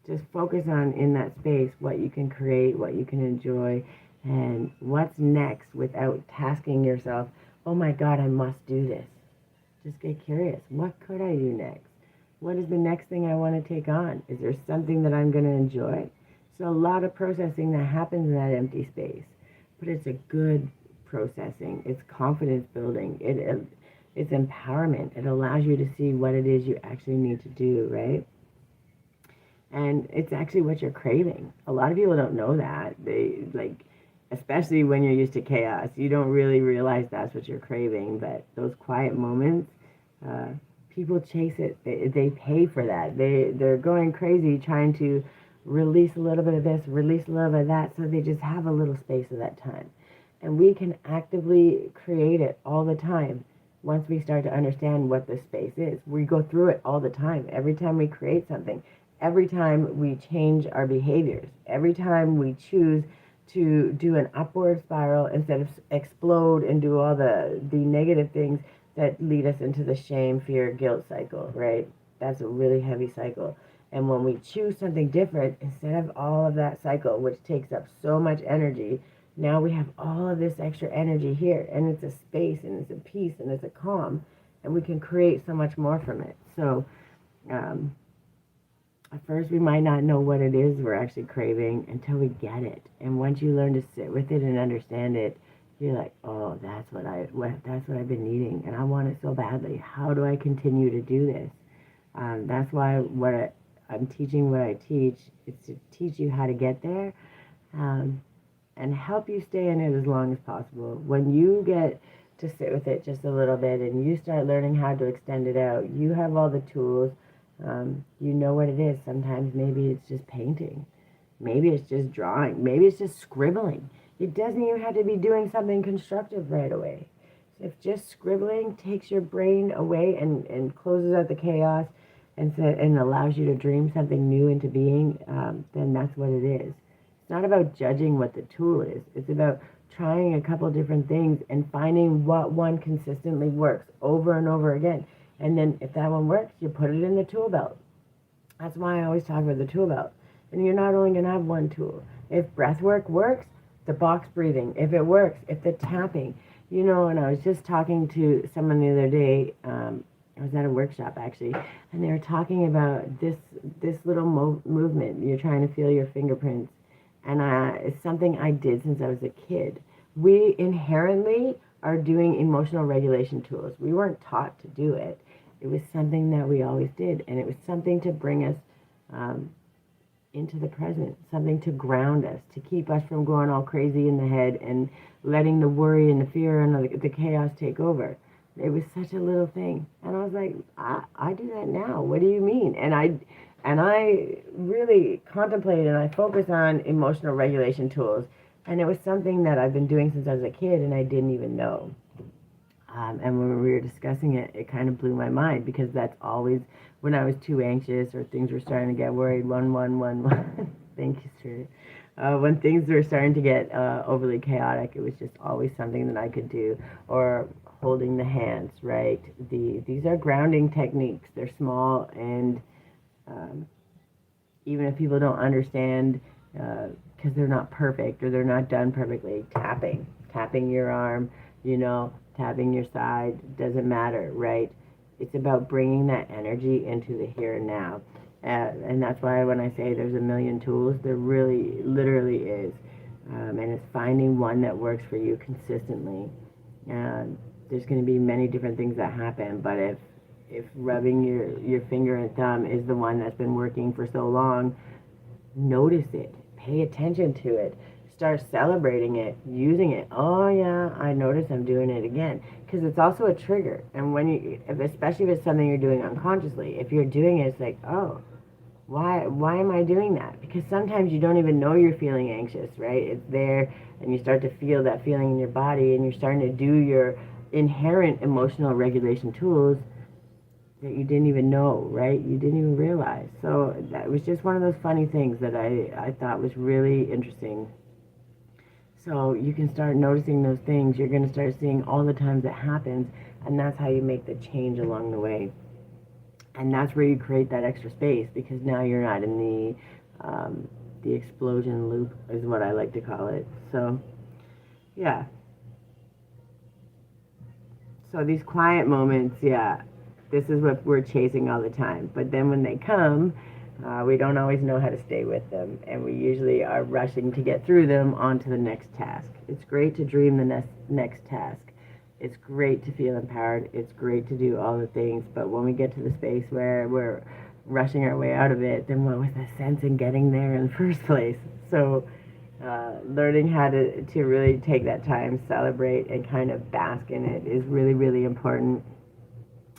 just focus on, in that space, what you can create, what you can enjoy, and what's next without tasking yourself, oh my God, I must do this. Just get curious. What could I do next? What is the next thing I want to take on? Is there something that I'm going to enjoy? So a lot of processing that happens in that empty space, but it's a good processing. It's confidence building. It's empowerment. It allows you to see what it is you actually need to do, right? And it's actually what you're craving. A lot of people don't know that. Especially when you're used to chaos, you don't really realize that's what you're craving. But those quiet moments, people chase it. They pay for that. They're going crazy trying to release a little bit of this, release a little bit of that, so they just have a little space of that time. And we can actively create it all the time once we start to understand what the space is. We go through it all the time. Every time we create something, every time we change our behaviors, every time we choose to do an upward spiral instead of explode and do all the negative things that lead us into the shame, fear, guilt cycle, right? That's a really heavy cycle. And when we choose something different, instead of all of that cycle, which takes up so much energy, now we have all of this extra energy here. And it's a space, and it's a peace, and it's a calm. And we can create so much more from it. So At first, we might not know what it is we're actually craving until we get it. And once you learn to sit with it and understand it, you're like, oh, that's what I've been needing, and I want it so badly. How do I continue to do this? That's why I'm teaching what I teach is to teach you how to get there, um, and help you stay in it as long as possible. When you get to sit with it just a little bit and you start learning how to extend it out, you have all the tools. You know what it is. Sometimes maybe it's just painting. Maybe it's just drawing. Maybe it's just scribbling. It doesn't even have to be doing something constructive right away. So if just scribbling takes your brain away and closes out the chaos and allows you to dream something new into being, then that's what it is. It's not about judging what the tool is. It's about trying a couple different things and finding what one consistently works over and over again. And then if that one works, you put it in the tool belt. That's why I always talk about the tool belt. And you're not only going to have one tool. If breath work works, the box breathing. If it works, if the tapping. You know, and I was just talking to someone the other day. I was at a workshop actually, and they were talking about this little movement. You're trying to feel your fingerprints, and it's something I did since I was a kid. We inherently are doing emotional regulation tools. We weren't taught to do it. It was something that we always did, and it was something to bring us into the present, something to ground us, to keep us from going all crazy in the head and letting the worry and the fear and the chaos take over. It was such a little thing, and I was like, I do that now. What do you mean? And I really contemplated and I focus on emotional regulation tools, and it was something that I've been doing since I was a kid, and I didn't even know. And when we were discussing it, it kind of blew my mind because that's always when I was too anxious or things were starting to get worried. One. Thank you, sir. When things were starting to get overly chaotic, it was just always something that I could do. Or holding the hands, right? These are grounding techniques. They're small, and even if people don't understand, because they're not perfect or they're not done perfectly, tapping your arm, tapping your side, doesn't matter, right? It's about bringing that energy into the here and now. And that's why when I say there's a million tools, there really, literally is. And it's finding one that works for you consistently. There's going to be many different things that happen, but if rubbing your finger and thumb is the one that's been working for so long, notice it, pay attention to it, start celebrating it, using it. Oh yeah, I notice I'm doing it again, because it's also a trigger. And especially if it's something you're doing unconsciously, if you're doing it, it's like, oh, why am I doing that? Because sometimes you don't even know you're feeling anxious, right? It's there, and you start to feel that feeling in your body, and you're starting to do your inherent emotional regulation tools that you didn't even know, right? You didn't even realize. So that was just one of those funny things that I thought was really interesting. So you can start noticing those things. You're going to start seeing all the times it happens, and that's how you make the change along the way. And that's where you create that extra space, because now you're not in the explosion loop, is what I like to call it. So, yeah. So these quiet moments, yeah, this is what we're chasing all the time. But then when they come, we don't always know how to stay with them, and we usually are rushing to get through them onto the next task. It's great to dream the next task. It's great to feel empowered. It's great to do all the things, but when we get to the space where we're rushing our way out of it, then what was the sense in getting there in the first place? So learning how to really take that time, celebrate, and kind of bask in it is really, really important.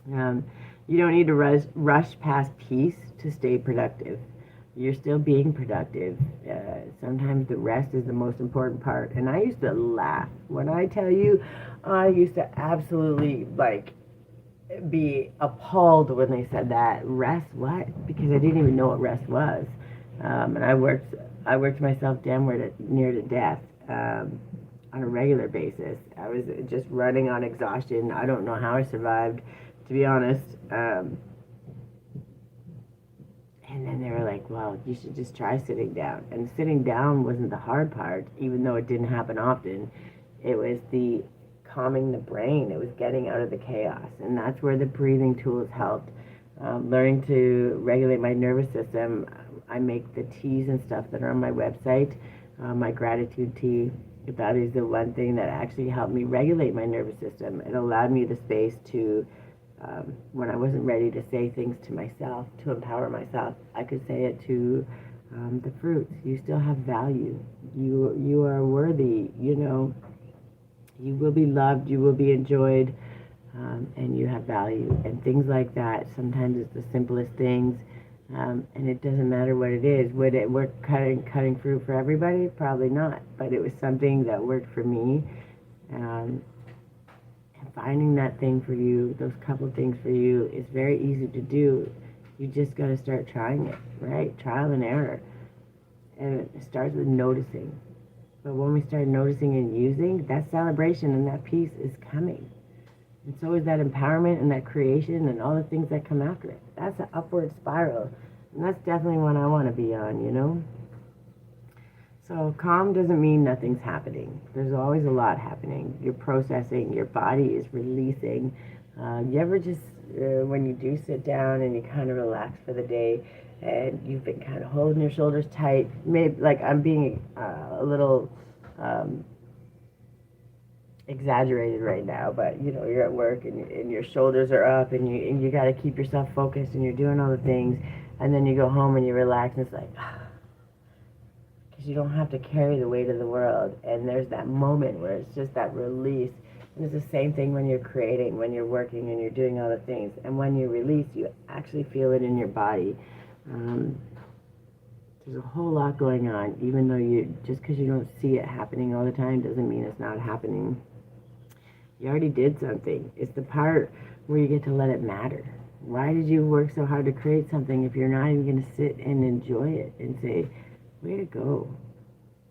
You don't need to rush past peace to stay productive. You're still being productive. Sometimes the rest is the most important part. And I used to laugh. When I tell you, I used to absolutely, be appalled when they said that. Rest, what? Because I didn't even know what rest was. And I worked myself downward near to death on a regular basis. I was just running on exhaustion. I don't know how I survived, to be honest. And then they were like, well, you should just try sitting down. And sitting down wasn't the hard part, even though it didn't happen often. It was the calming the brain. It was getting out of the chaos. And that's where the breathing tools helped. learning to regulate my nervous system. I make the teas and stuff that are on my website, my gratitude tea. That is the one thing that actually helped me regulate my nervous system. It allowed me the space to, when I wasn't ready to say things to myself, to empower myself, I could say it to the fruits. You still have value. You are worthy. You know, you will be loved. You will be enjoyed. And you have value, and things like that. Sometimes it's the simplest things, and it doesn't matter what it is. Would it work cutting fruit for everybody? Probably not, but it was something that worked for me. And finding that thing for you, those couple things for you, is very easy to do. You just got to start trying it, right? Trial and error, and it starts with noticing. But when we start noticing and using, that celebration and that peace is coming. And so is that empowerment and that creation and all the things that come after it. That's an upward spiral. And that's definitely one I want to be on, you know? So calm doesn't mean nothing's happening. There's always a lot happening. You're processing. Your body is releasing. You ever just, when you do sit down and you kind of relax for the day and you've been kind of holding your shoulders tight, maybe like I'm being a little... exaggerated right now, but you know, you're at work and your shoulders are up and you got to keep yourself focused and you're doing all the things, and then you go home and you relax and it's like, because you don't have to carry the weight of the world, and there's that moment where it's just that release. And it's the same thing when you're creating, when you're working and you're doing all the things, and when you release, you actually feel it in your body. There's a whole lot going on, even though just because you don't see it happening all the time doesn't mean it's not happening. You already did something. It's the part where you get to let it matter. Why did you work so hard to create something if you're not even going to sit and enjoy it and say, way to go.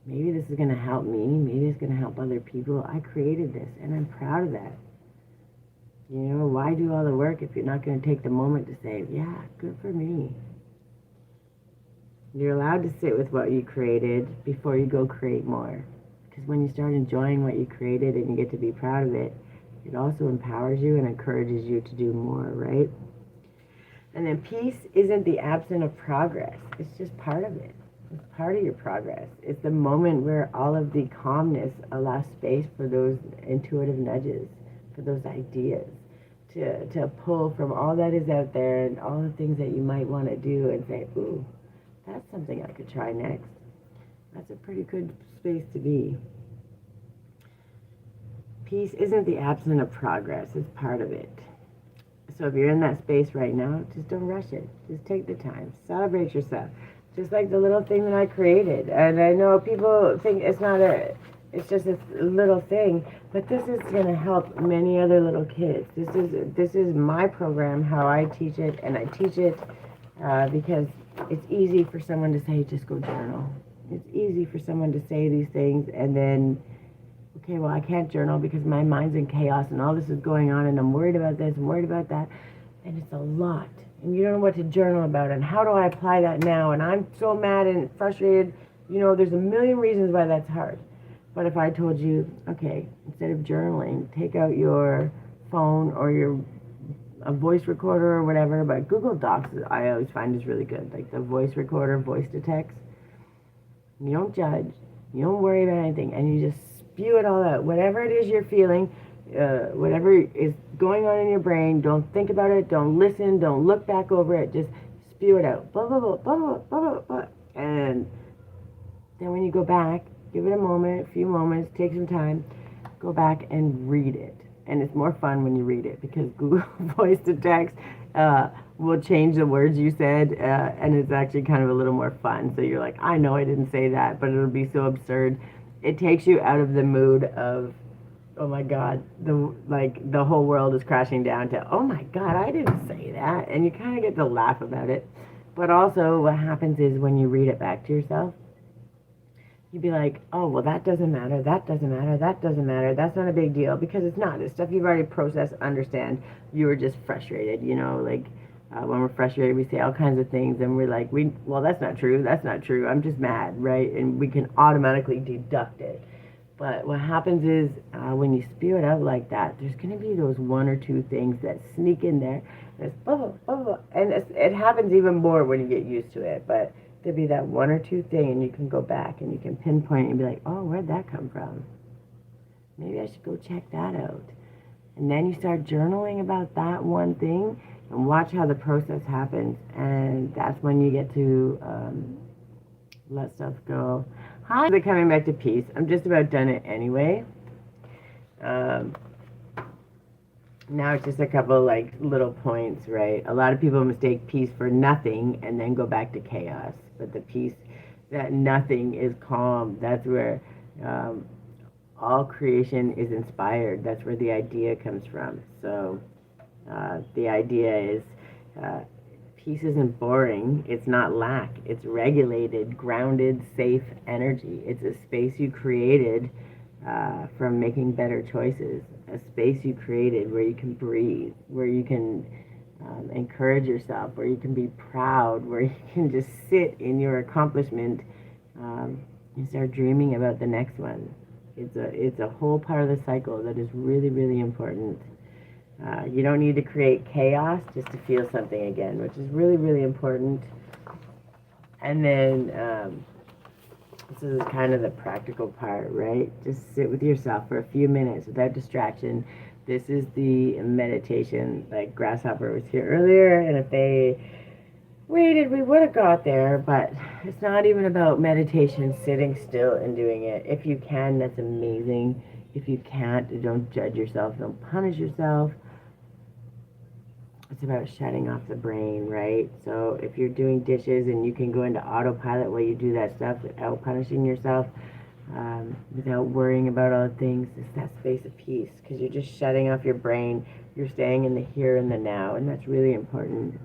Maybe this is going to help me. Maybe it's going to help other people. I created this, and I'm proud of that. You know, why do all the work if you're not going to take the moment to say, yeah, good for me. You're allowed to sit with what you created before you go create more. Because when you start enjoying what you created and you get to be proud of it, it also empowers you and encourages you to do more, right? And then peace isn't the absence of progress. It's just part of it. It's part of your progress. It's the moment where all of the calmness allows space for those intuitive nudges, for those ideas, to pull from all that is out there and all the things that you might want to do and say, ooh, that's something I could try next. That's a pretty good space to be. Peace isn't the absence of progress. It's part of it. So if you're in that space right now, just don't rush it. Just take the time. Celebrate yourself. Just like the little thing that I created. And I know people think it's just a little thing, but this is going to help many other little kids. This is my program, how I teach it, and I teach it because it's easy for someone to say, just go journal. It's easy for someone to say these things and then, okay, well, I can't journal because my mind's in chaos and all this is going on and I'm worried about this, I'm worried about that. And it's a lot. And you don't know what to journal about and how do I apply that now? And I'm so mad and frustrated. You know, there's a million reasons why that's hard. But if I told you, okay, instead of journaling, take out your phone or a voice recorder or whatever, but Google Docs I always find is really good. Like the voice recorder, voice to text. You don't judge. You don't worry about anything. And you just spew it all out. Whatever it is you're feeling, whatever is going on in your brain, don't think about it. Don't listen. Don't look back over it. Just spew it out. Blah, blah, blah, blah, blah, blah, blah, blah. And then when you go back, give it a few moments, take some time, go back and read it. And it's more fun when you read it because Google Voice to Text will change the words you said, and it's actually kind of a little more fun. So you're like, I know I didn't say that, but it'll be so absurd. It takes you out of the mood of, oh my God, the whole world is crashing down to, oh my God, I didn't say that. And you kind of get to laugh about it. But also what happens is when you read it back to yourself, you'd be like, oh, well, that doesn't matter, that doesn't matter, that doesn't matter, that's not a big deal, because it's not. It's stuff you've already processed, understand. You were just frustrated, you know, like when we're frustrated, we say all kinds of things, and we're like, well, that's not true, I'm just mad, right? And we can automatically deduct it. But what happens is when you spew it out like that, there's going to be those one or two things that sneak in there, It's blah, blah, blah, blah. And it happens even more when you get used to it. But there'll be that one or two thing, and you can go back and you can pinpoint and be like, oh, where'd that come from? Maybe I should go check that out. And then you start journaling about that one thing and watch how the process happens. And that's when you get to let stuff go. Hi, they're coming back to peace. I'm just about done it anyway. Now it's just a couple like little points, right? A lot of people mistake peace for nothing and then go back to chaos. But the peace, that nothing is calm. That's where all creation is inspired. That's where the idea comes from. So the idea is peace isn't boring. It's not lack. It's regulated, grounded, safe energy. It's a space you created from making better choices. A space you created where you can breathe, where you can encourage yourself, where you can be proud, where you can just sit in your accomplishment and start dreaming about the next one. It's a whole part of the cycle that is really, really important. You don't need to create chaos just to feel something again, which is really, really important. And then this is kind of the practical part, right? Just sit with yourself for a few minutes without distraction. This is the meditation. Like Grasshopper was here earlier, and if they waited, we would have got there, but it's not even about meditation, sitting still and doing it. If you can, that's amazing. If you can't, don't judge yourself, don't punish yourself. It's about shutting off the brain, right? So if you're doing dishes and you can go into autopilot while you do that stuff without punishing yourself, without worrying about all the things, it's that space of peace because you're just shutting off your brain. You're staying in the here and the now, and that's really important.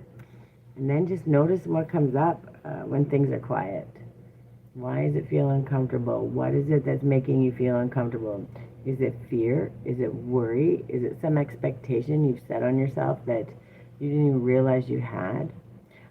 And then just notice what comes up when things are quiet. Why does it feel uncomfortable? What is it that's making you feel uncomfortable? Is it fear? Is it worry? Is it some expectation you've set on yourself that you didn't even realize you had?